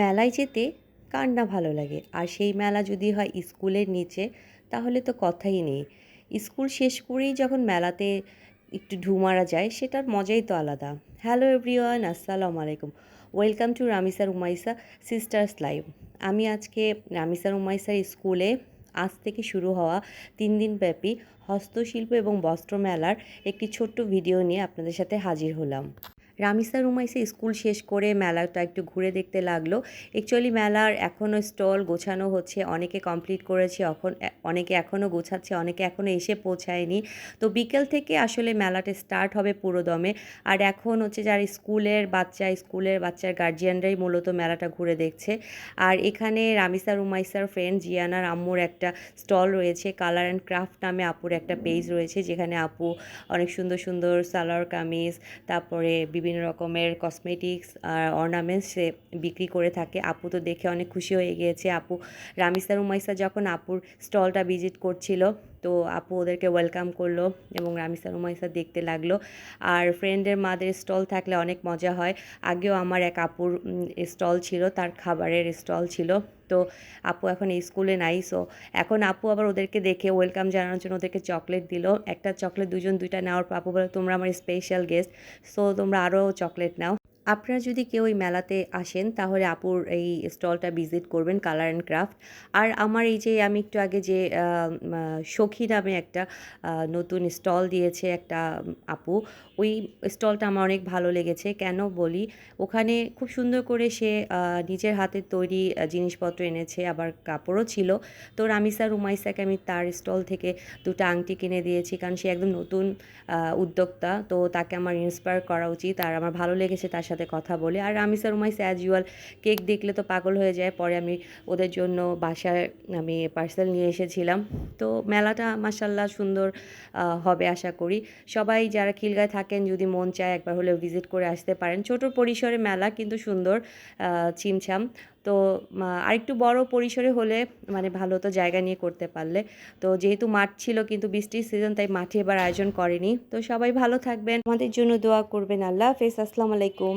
মেলায় যেতে কার না ভালো লাগে, আর সেই মেলা যদি হয় স্কুলের নিচে, তাহলে তো কথাই নেই। স্কুল শেষ করেই যখন মেলাতে একটু ঢুঁ মারা যায়, সেটার মজাই তো আলাদা। হ্যালো এভরিওয়ান, আসসালামু আলাইকুম। ওয়েলকাম টু রামিসার উমাইসা সিস্টার্স লাইভ। আমি আজকে রামিসার উমাইসার স্কুলে আজ থেকে শুরু হওয়া 3 দিন ব্যাপী হস্তশিল্প এবং বস্ত্র মেলার একটি ছোট্ট ভিডিও নিয়ে আপনাদের সাথে হাজির হলাম। রামিসা রুমাইসা স্কুল শেষ করে মেলাটা একটু ঘুরে দেখতে লাগলো। অ্যাকচুয়ালি মেলার এখনও স্টল গোছানো হচ্ছে, অনেকে কমপ্লিট করেছে, অনেকে এখনও গোছাচ্ছে, অনেকে এখনও এসে পৌঁছায়নি। তো বিকেল থেকে আসলে মেলাটা স্টার্ট হবে পুরো দমে। আর এখন হচ্ছে যারা স্কুলের বাচ্চার গার্জিয়ানরাই মূলত মেলাটা ঘুরে দেখছে। আর এখানে রামিসা রুমাইসার ফ্রেন্ড জিয়ানার আম্মুর একটা স্টল রয়েছে, কালার অ্যান্ড ক্রাফট নামে আপুর একটা পেজ রয়েছে, যেখানে আপু অনেক সুন্দর সুন্দর সালোয়ার কামিজ, তারপরে বিভিন্ন রকমের কসমেটিক্স আর অর্নামেন্টস সে বিক্রি করে থাকে। আপু তো দেখে অনেক খুশি হয়ে গিয়েছে। আপু রামিসা রুমাইসা যখন আপুর স্টলটা ভিজিট করছিল, তো আপু ওদেরকে ওয়েলকাম করলো এবং রামিসা রুমাইসা দেখতে লাগলো। আর ফ্রেন্ডের মাদের স্টল থাকলে অনেক মজা হয়। আগেও আমার এক আপুর স্টল ছিল, তার খাবারের স্টল ছিল। তো আপু এখন এই স্কুলে নাই, সো এখন আপু আবার ওদেরকে দেখে ওয়েলকাম জানানোর জন্য ওদেরকে চকলেট দিল। একটা চকলেট দুজন দুইটা নেওয়ার পর আপু বলে, তোমরা আমার স্পেশাল গেস্ট, সো তোমরা আরও চকলেট নাও। আপনারা যদি কেউ এই মেলাতে আসেন, তাহলে আপুর এই স্টলটা ভিজিট করবেন, কালার অ্যান্ড ক্রাফট। আর আমার এই যে আমি একটু আগে যে সখী নামে একটা নতুন স্টল দিয়েছে একটা আপু, ওই স্টলটা আমার অনেক ভালো লেগেছে। কেন বলি, ওখানে খুব সুন্দর করে সে নিজের হাতের তৈরি জিনিসপত্র এনেছে, আবার কাপড়ও ছিল। তো রামিসা রুমাইসাকে আমি তার স্টল থেকে দুটো আংটি কিনে দিয়েছি, কারণ সে একদম নতুন উদ্যোক্তা, তো তাকে আমার ইন্সপায়ার করা উচিত। আর আমার ভালো লেগেছে তার সাথে কথা বলে। আর রামিসা রুমাইস অ্যাজ ইউয়াল কেক দেখলে তো পাগল হয়ে যায়। পরে আমি ওদের জন্য বাসায় আমি পার্সেল নিয়ে এসেছিলাম। তো মেলাটা মাশাআল্লাহ সুন্দর হবে আশা করি। সবাই যারা খিলগাঁয়ে থাকেন, যদি মন চায় একবার হলেও ভিজিট করে আসতে পারেন। ছোট পরিসরে মেলা, কিন্তু সুন্দর, ছিমছাম। তো আরেকটু বড় পরিসরে হলে মানে ভালো হতো, জায়গা নিয়ে করতে পারলে। তো যেহেতু মাঠ ছিল, কিন্তু বৃষ্টির সিজন, তাই মাঠে এবার আয়োজন করেনি। তো সবাই ভালো থাকবেন, আমাদের জন্য দোয়া করবেন। আল্লাহ হাফেজ, আসসালামু আলাইকুম।